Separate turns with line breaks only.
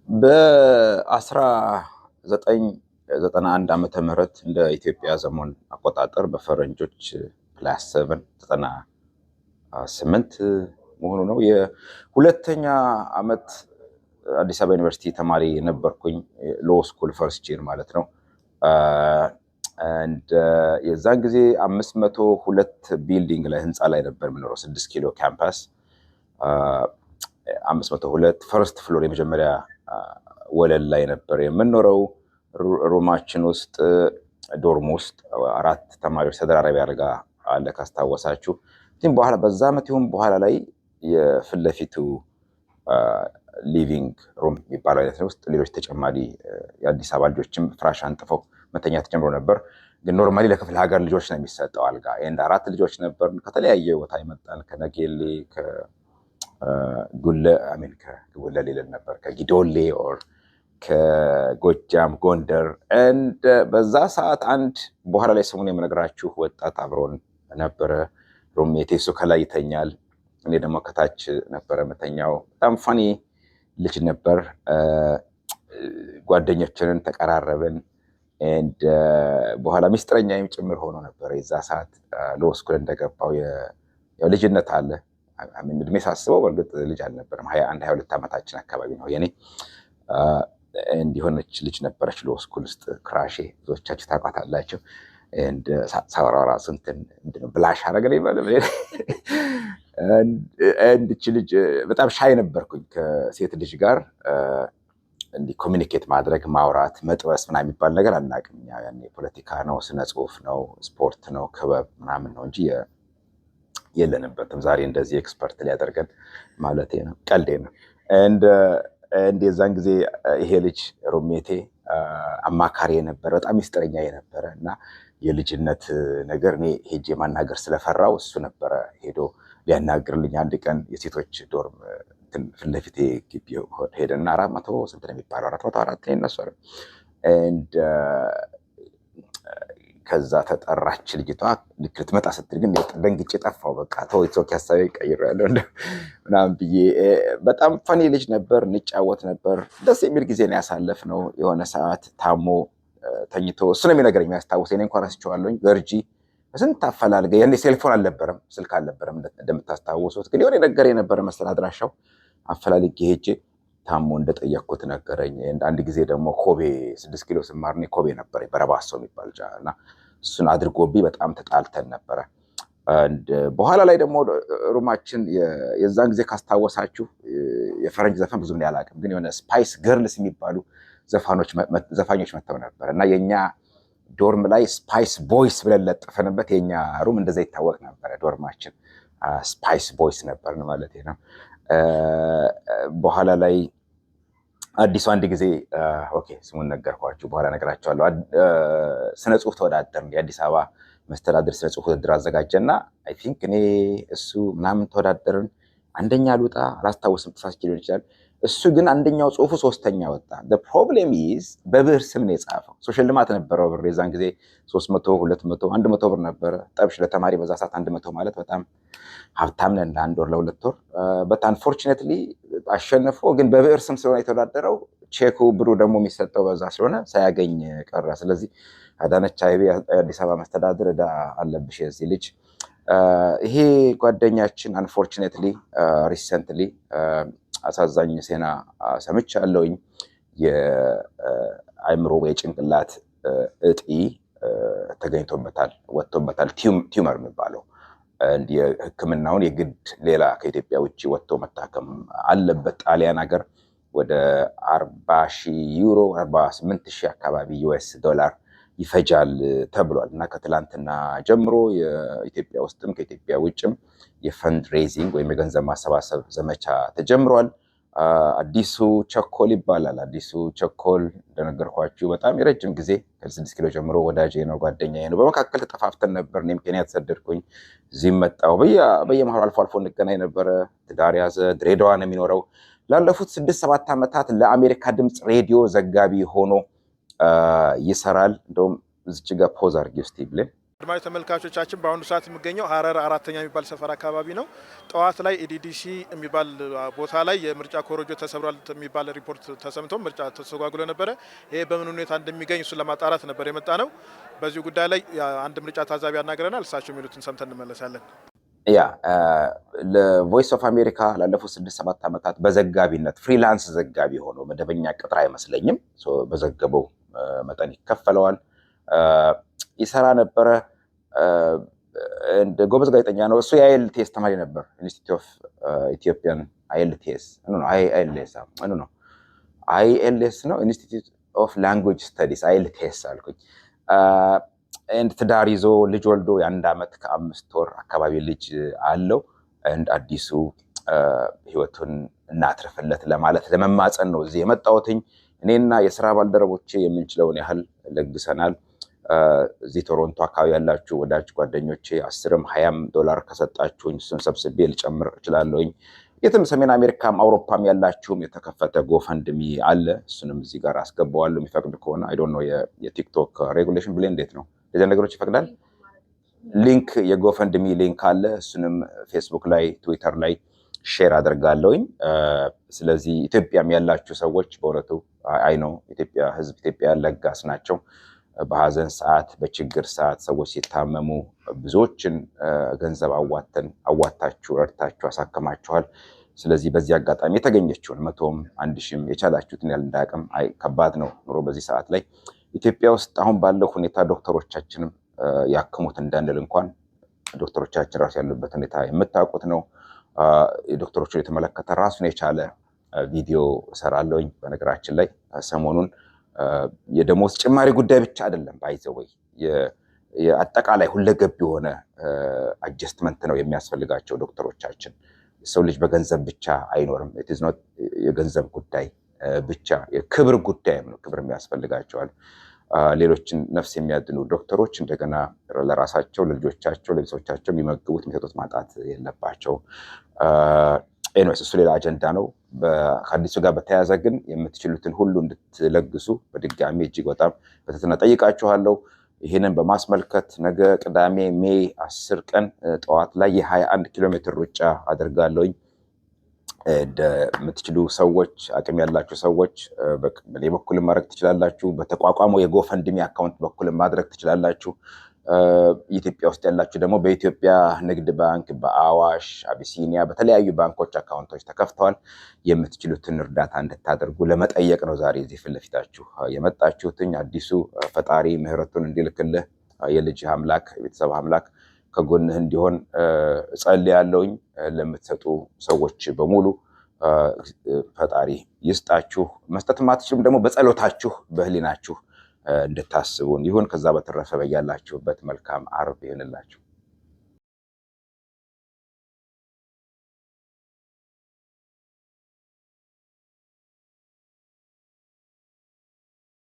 በ1991 ዓመተ ምህረት እንደ ኢትዮጵያ ዘመን አቆጣጠር በፈረንጆች ፕላስ 7 98 መሆኑ ነው። የሁለተኛ ዓመት አዲስ አበባ ዩኒቨርሲቲ ተማሪ ነበርኩኝ። ሎ ስኩል ፈርስት ይር ማለት ነው። የዛን ጊዜ 502 ቢልዲንግ ላይ ህንፃ ላይ ነበር የምኖረው 6 ኪሎ ካምፓስ 502 ፈርስት ፍሎር የመጀመሪያ ወለል ላይ ነበር የምንኖረው። ሩማችን ውስጥ ዶርም ውስጥ 4 ተማሪዎች ተደራራቢ አልጋ አለ ካስታወሳችሁ። ግን በኋላ በዛ ዓመት ይሁን በኋላ ላይ የፊት ለፊቱ ሊቪንግ ሩም የሚባለው አይነት ውስጥ ሌሎች ተጨማሪ የአዲስ አበባ ልጆችም ፍራሽ አንጥፈው መተኛት ጀምሮ ነበር። ግን ኖርማሊ ለክፍለ ሀገር ልጆች ነው የሚሰጠው አልጋ። ኤንድ 4 ልጆች ነበር ከተለያየ ቦታ ይመጣል። ከነጌሌ ከጉለሌ ነበር ከጊዶሌ ኦር ከጎጃም ጎንደር። ኤንድ በዛ ሰዓት አንድ በኋላ ላይ ስሙን የምነግራችሁ ወጣት አብሮን ነበረ። ሩሜቴ እሱ ከላይ ይተኛል፣ እኔ ደግሞ ከታች ነበረ መተኛው። በጣም ፋኒ ልጅ ነበር። ጓደኞችንን ተቀራረብን። ኤንድ በኋላ ሚስጥረኛዬም ጭምር ሆኖ ነበር። የዛ ሰዓት ሎ ስኩል እንደገባው ያው ልጅነት አለ። እድሜ ሳስበው በእርግጥ ልጅ አልነበረም። 21 22 ዓመታችን አካባቢ ነው የኔ። እንዲሆነች ልጅ ነበረች ሎ ስኩል ውስጥ ክራሼ፣ ብዙዎቻችሁ ታውቃታላችሁ። ሳወራ ራሱ ብላሽ አረገ ይባላል። እቺ ልጅ በጣም ሻይ ነበርኩኝ ከሴት ልጅ ጋር እንዲህ ኮሚኒኬት ማድረግ ማውራት መጥበስ ምናምን የሚባል ነገር አናውቅም። ያኔ ፖለቲካ ነው፣ ስነ ጽሁፍ ነው፣ ስፖርት ነው፣ ክበብ ምናምን ነው እንጂ የለንበትም። ዛሬ እንደዚህ ኤክስፐርት ሊያደርገን ማለት ነው። ቀልዴ ነው። የዛን ጊዜ ይሄ ልጅ ሩሜቴ አማካሪ የነበረ በጣም ሚስጥረኛ የነበረ እና የልጅነት ነገር እኔ ሄጄ ማናገር ስለፈራው እሱ ነበረ ሄዶ ሊያናግርልኝ። አንድ ቀን የሴቶች ዶርም ፊት ለፊት ግቢ ሄደና 400 ስንት ነው የሚባለው 404 ነው የነሱ አይደል። ከዛ ተጠራች ልጅቷ። ልክ ልትመጣ ስትል ግን ደንግጬ ጠፋው። በቃ ተወይቶክ ሀሳቤ ቀይሬያለሁ ምናምን ብዬ። በጣም ፈኒ ልጅ ነበር፣ እንጫወት ነበር። ደስ የሚል ጊዜ ነው ያሳለፍነው። የሆነ ሰዓት ታሞ ተኝቶ እሱ ነው የሚነገረኝ የሚያስታውሰኝ። እኔ እንኳን ረስቼዋለሁኝ። ገርጂ ስንት አፈላልገ። ያኔ ሴልፎን አልነበረም፣ ስልክ አልነበረም እንደምታስታውሱት። ግን የሆነ ነገር የነበረ መሰል አድራሻው አፈላልጌ ሄጄ ታሞ እንደጠየቅኩት ነገረኝ። አንድ ጊዜ ደግሞ ኮቤ 6 ኪሎ ስማር እኔ ኮቤ ነበር በረባሶ የሚባል እና እሱን አድርጎብኝ በጣም ተጣልተን ነበረ። በኋላ ላይ ደግሞ ሩማችን የዛን ጊዜ ካስታወሳችሁ የፈረንጅ ዘፈን ብዙም አላውቅም፣ ግን የሆነ ስፓይስ ገርልስ የሚባሉ ዘፋኞች መጥተው ነበር እና የኛ ዶርም ላይ ስፓይስ ቦይስ ብለን ለጥፈንበት የኛ ሩም እንደዛ ይታወቅ ነበር። ዶርማችን ስፓይስ ቦይስ ነበር ማለት ነው። በኋላ ላይ አዲሱ አንድ ጊዜ ኦኬ ስሙን ነገርኳችሁ፣ በኋላ ነገራችኋለሁ። ስነ ጽሁፍ ተወዳደርን። የአዲስ አበባ መስተዳድር ስነ ጽሁፍ ውድድር አዘጋጀና አይ ቲንክ እኔ እሱ ምናምን ተወዳደርን። አንደኛ ልውጣ አላስታውስም፣ ተሳስቼ ሊሆን ይችላል። እሱ ግን አንደኛው ጽሁፉ 3ኛ ወጣ። ፕሮብሌም ኢዝ በብዕር ስም ነው የጻፈው። ሽልማት ነበረው ብር። የዛን ጊዜ 300 200 100 ብር ነበረ። ጠብሽ ለተማሪ በዛ ሰዓት 100 ማለት በጣም ሀብታም ነን። ለአንድ ወር ለሁለት ወር። በት አንፎርቹኔትሊ አሸንፎ፣ ግን በብዕር ስም ስለሆነ የተወዳደረው ቼኩ ብሩ ደግሞ የሚሰጠው በዛ ስለሆነ ሳያገኝ ቀረ። ስለዚህ አዳነች አቤቤ የአዲስ አበባ መስተዳድር ዕዳ አለብሽ የዚህ ልጅ። ይሄ ጓደኛችን አንፎርቹኔትሊ ሪሰንትሊ አሳዛኝ ዜና ሰምቻለሁኝ። የአእምሮ የጭንቅላት እጢ ተገኝቶበታል፣ ወጥቶበታል። ቲዩመር የሚባለው የሕክምናውን የግድ ሌላ ከኢትዮጵያ ውጭ ወጥቶ መታከም አለበት። ጣሊያን ሀገር ወደ 40,000 ዩሮ 48,000 አካባቢ ዩኤስ ዶላር ይፈጃል ተብሏል። እና ከትላንትና ጀምሮ የኢትዮጵያ ውስጥም ከኢትዮጵያ ውጭም የፈንድ ሬዚንግ ወይም የገንዘብ ማሰባሰብ ዘመቻ ተጀምሯል። አዲሱ ቸኮል ይባላል። አዲሱ ቸኮል እንደነገርኳችሁ በጣም የረጅም ጊዜ ከ6 ኪሎ ጀምሮ ወዳጄ ነው፣ ጓደኛዬ ነው። በመካከል ተጠፋፍተን ነበር። እኔም ኬንያ ተሰደድኩኝ፣ እዚህም መጣሁ። በየመሃሉ አልፎ አልፎ እንገናኝ ነበረ። ትዳር ያዘ፣ ድሬዳዋ ነው የሚኖረው። ላለፉት 6-7 ዓመታት ለአሜሪካ ድምፅ ሬዲዮ ዘጋቢ ሆኖ ይሰራል። እንደውም እዚች ጋር ፖዝ አድርጊ ውስጥ ይብልን
አድማጭ ተመልካቾቻችን በአሁኑ ሰዓት የሚገኘው ሀረር አራተኛ የሚባል ሰፈር አካባቢ ነው። ጠዋት ላይ ኢዲዲሲ የሚባል ቦታ ላይ የምርጫ ኮረጆ ተሰብሯል የሚባል ሪፖርት ተሰምቶ ምርጫ ተስተጓጉሎ ነበረ። ይሄ በምን ሁኔታ እንደሚገኝ እሱን ለማጣራት ነበር የመጣ ነው። በዚህ ጉዳይ ላይ አንድ ምርጫ ታዛቢ ያናግረናል። እሳቸው የሚሉትን ሰምተን እንመለሳለን።
ያ ለቮይስ ኦፍ አሜሪካ ላለፉት 6-7 ዓመታት በዘጋቢነት ፍሪላንስ ዘጋቢ ሆኖ መደበኛ ቅጥር አይመስለኝም በዘገበው መጠን ይከፈለዋል ይሰራ ነበረ። እንደ ጎበዝ ጋዜጠኛ ነው። እሱ የአይኤልቲኤስ ተማሪ ነበር። ኢንስቲትዩት ኦፍ ኢትዮጵያን አይኤልቲኤስ አይኤልኤስ ነው። ኢንስቲትዩት ኦፍ ላንጉዌጅ ስተዲስ አይኤልቲኤስ አልኩኝ። ትዳር ይዞ ልጅ ወልዶ የ1 ዓመት ከ5 ወር አካባቢ ልጅ አለው። አዲሱ ህይወቱን እናትርፍለት ለማለት ለመማፀን ነው እዚህ የመጣሁትኝ። እኔና የስራ ባልደረቦቼ የምንችለውን ያህል ለግሰናል። እዚህ ቶሮንቶ አካባቢ ያላችሁ ወዳጅ ጓደኞቼ $10-20 ከሰጣችሁኝ እሱን ሰብስቤ ልጨምር እችላለሁኝ። የትም ሰሜን አሜሪካም አውሮፓም ያላችሁም የተከፈተ ጎፈንድሚ አለ። እሱንም እዚህ ጋር አስገባዋለሁ የሚፈቅድ ከሆነ አይ ዶንት ኖ የቲክቶክ ሬጉሌሽን ብሌ እንዴት ነው ለዚህ ነገሮች ይፈቅዳል። ሊንክ የጎፈንድሚ ሊንክ አለ። እሱንም ፌስቡክ ላይ ትዊተር ላይ ሼር አደርጋለሁኝ። ስለዚህ ኢትዮጵያም ያላችሁ ሰዎች በእውነቱ አይ ነው ኢትዮጵያ ህዝብ ኢትዮጵያ ለጋስ ናቸው። በሀዘን ሰዓት በችግር ሰዓት ሰዎች ሲታመሙ ብዙዎችን ገንዘብ አዋታችሁ ረድታችሁ አሳከማችኋል። ስለዚህ በዚህ አጋጣሚ የተገኘችውን 100ም 1000ም የቻላችሁትን ያህል እንዳቅም ከባድ ነው ኑሮ በዚህ ሰዓት ላይ ኢትዮጵያ ውስጥ አሁን ባለው ሁኔታ ዶክተሮቻችንም ያክሙት እንዳንል እንኳን ዶክተሮቻችን ራሱ ያሉበት ሁኔታ የምታውቁት ነው። የዶክተሮችን የተመለከተ ራሱን የቻለ ቪዲዮ እሰራለሁኝ። በነገራችን ላይ ሰሞኑን የደሞዝ ጭማሪ ጉዳይ ብቻ አይደለም ባይዘወይ የአጠቃላይ ሁለገብ የሆነ አጀስትመንት ነው የሚያስፈልጋቸው ዶክተሮቻችን። ሰው ልጅ በገንዘብ ብቻ አይኖርም። የገንዘብ ጉዳይ ብቻ የክብር ጉዳይም ነው። ክብር የሚያስፈልጋቸዋል። ሌሎችን ነፍስ የሚያድኑ ዶክተሮች እንደገና ለራሳቸው ለልጆቻቸው ለቤተሰቦቻቸው የሚመግቡት የሚሰጡት ማጣት የለባቸው። ኤኒዌይስ እሱ ሌላ አጀንዳ ነው። ከአዲሱ ጋር በተያያዘ ግን የምትችሉትን ሁሉ እንድትለግሱ በድጋሚ እጅግ በጣም በትህትና ጠይቃችኋለሁ። ይህንን በማስመልከት ነገ ቅዳሜ ሜይ 10 ቀን ጠዋት ላይ የ21 ኪሎ ሜትር ሩጫ አደርጋለሁኝ። የምትችሉ ሰዎች አቅም ያላችሁ ሰዎች በኔ በኩል ማድረግ ትችላላችሁ። በተቋቋመው የጎፈንድሚ አካውንት በኩል ማድረግ ትችላላችሁ። ኢትዮጵያ ውስጥ ያላችሁ ደግሞ በኢትዮጵያ ንግድ ባንክ፣ በአዋሽ፣ አቢሲኒያ በተለያዩ ባንኮች አካውንቶች ተከፍተዋል። የምትችሉትን እርዳታ እንድታደርጉ ለመጠየቅ ነው ዛሬ እዚህ ፊት ለፊታችሁ የመጣችሁትኝ። አዲሱ ፈጣሪ ምህረቱን እንዲልክልህ የልጅህ አምላክ የቤተሰብ አምላክ ከጎንህ እንዲሆን እጸልያለሁኝ። ለምትሰጡ ሰዎች በሙሉ ፈጣሪ ይስጣችሁ። መስጠት ማትችሉም ደግሞ በጸሎታችሁ በህሊናችሁ እንድታስቡን ይሁን። ከዛ በተረፈ በያላችሁበት መልካም ዓርብ ይሁንላችሁ።